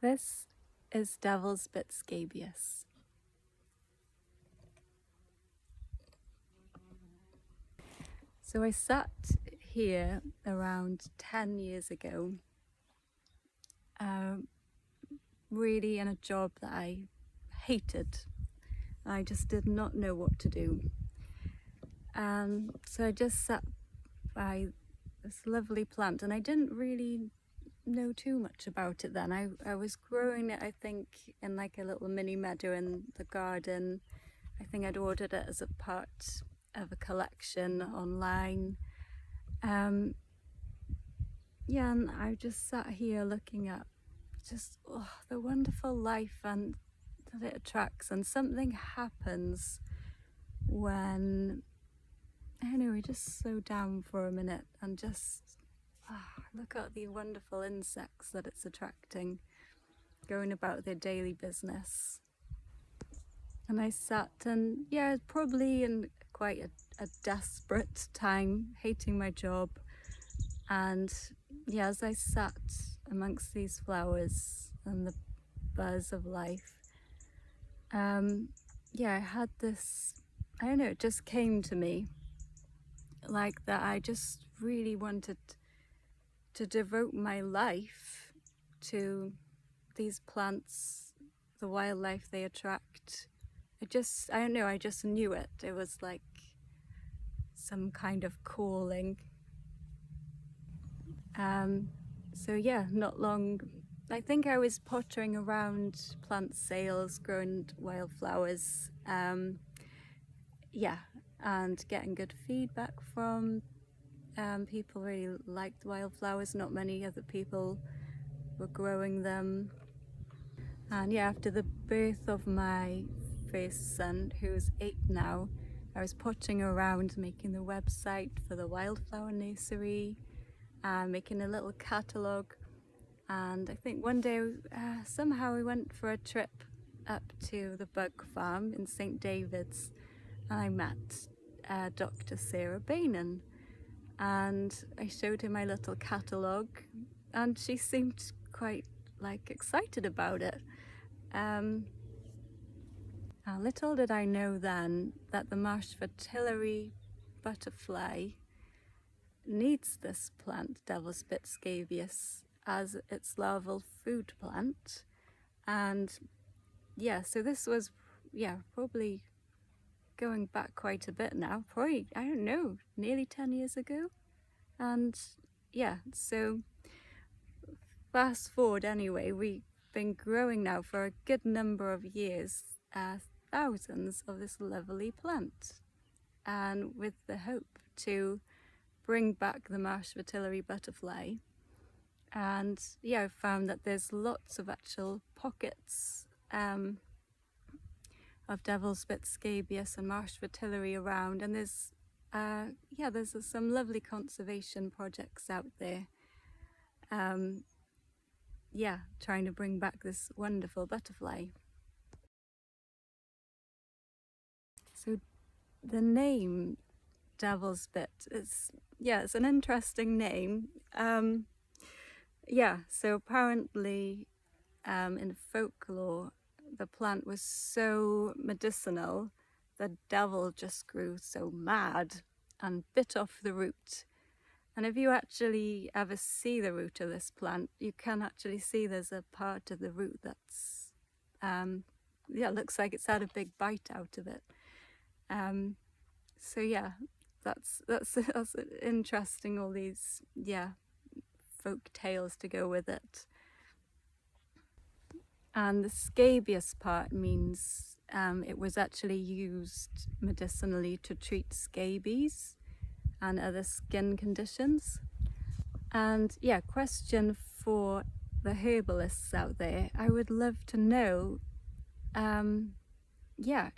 This is Devil's Bit Scabious. So I sat here around 10 years ago, really in a job that I hated. I just did not know what to do. So I just sat by this lovely plant, and I didn't really know too much about it then. I was growing it, I think, in like a little mini meadow in the garden. I think I'd ordered it as a part of a collection online. Yeah, and I just sat here looking at just the wonderful life and that it attracts, and something happens when, I don't know, we just slow down for a minute and just look at the wonderful insects that it's attracting, going about their daily business. And I sat, and yeah, probably in quite a desperate time, hating my job. And yeah, as I sat amongst these flowers and the buzz of life, yeah, I had this, I don't know, it just came to me like that I just really wanted to devote my life to these plants, the wildlife they attract. I don't know, I just knew it. It was like some kind of calling. So yeah, not long, I think I was pottering around plant sales, growing wildflowers, yeah, and getting good feedback from people. Really liked wildflowers. Not many other people were growing them. And yeah, after the birth of my first son, who's 8 now, I was pottering around making the website for the wildflower nursery, making a little catalogue. And I think one day somehow we went for a trip up to the bug farm in St. David's, and I met Dr. Sarah Bainan, and I showed her my little catalogue, and she seemed quite like excited about it. Little did I know then that the marsh fritillary butterfly needs this plant, Devil's Bit Scabious, as its larval food plant. And yeah, so this was, yeah, probably going back quite a bit now, probably, I don't know, nearly 10 years ago. And yeah, so fast forward anyway, we've been growing now for a good number of years, thousands of this lovely plant, and with the hope to bring back the marsh fritillary butterfly. And yeah, I've found that there's lots of actual pockets of Devil's Bit Scabious and marsh fritillary around, and there's some lovely conservation projects out there. Trying to bring back this wonderful butterfly. So the name Devil's Bit it's an interesting name. So apparently in folklore the plant was so medicinal the devil just grew so mad and bit off the root. And if you actually ever see the root of this plant, you can actually see there's a part of the root that's looks like it's had a big bite out of it. So yeah, that's interesting, all these folk tales to go with it. And the scabious part means it was actually used medicinally to treat scabies and other skin conditions. And yeah, question for the herbalists out there, I would love to know,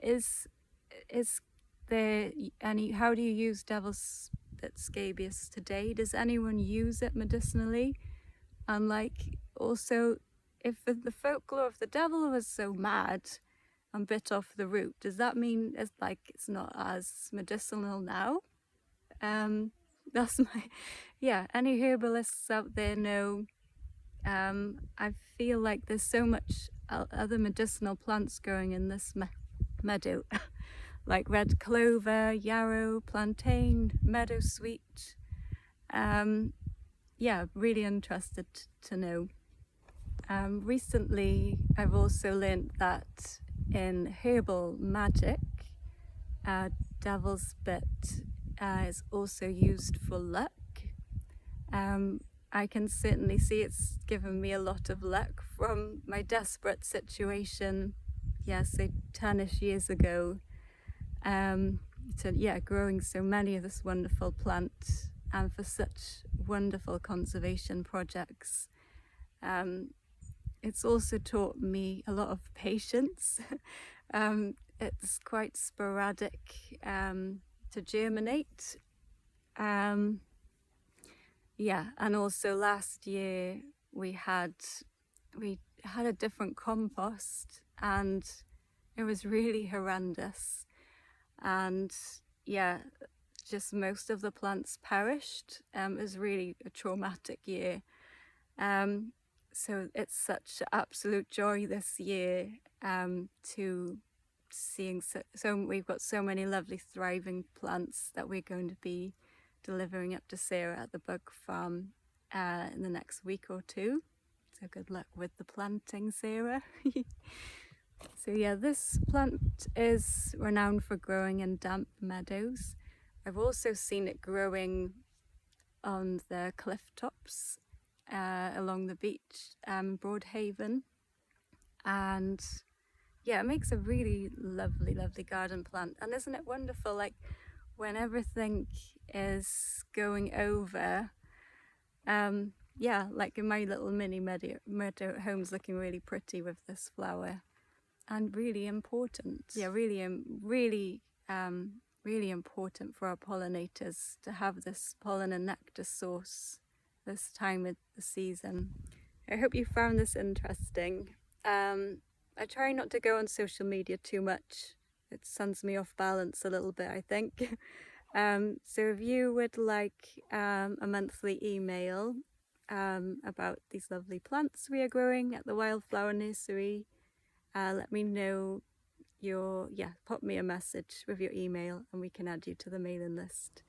is there any, how do you use Devil's Bit Scabious today? Does anyone use it medicinally? And like, also, if the folklore of the devil was so mad and bit off the root, does that mean it's not as medicinal now? That's my, any herbalists out there know I feel like there's so much other medicinal plants growing in this meadow, like red clover, yarrow, plantain, meadowsweet. Yeah, really interested to know. Recently, I've also learnt that in herbal magic, devil's bit is also used for luck. I can certainly see it's given me a lot of luck from my desperate situation, say 10ish years ago, to growing so many of this wonderful plant and for such wonderful conservation projects. It's also taught me a lot of patience. It's quite sporadic to germinate. And also last year we had a different compost and it was really horrendous. And just most of the plants perished. It was really a traumatic year. So it's such absolute joy this year to seeing so we've got so many lovely thriving plants that we're going to be delivering up to Sarah at the bug farm in the next week or two. So good luck with the planting, Sarah. So this plant is renowned for growing in damp meadows. I've also seen it growing on the cliff tops along the beach, Broadhaven. And it makes a really lovely, lovely garden plant. And isn't it wonderful, like when everything is going over, like in my little mini meadow at home's looking really pretty with this flower. And really important, really important for our pollinators to have this pollen and nectar source this time of the season. I hope you found this interesting. I try not to go on social media too much. It sends me off balance a little bit, I think. So if you would like a monthly email about these lovely plants we are growing at the Wildflower Nursery, let me know pop me a message with your email and we can add you to the mailing list.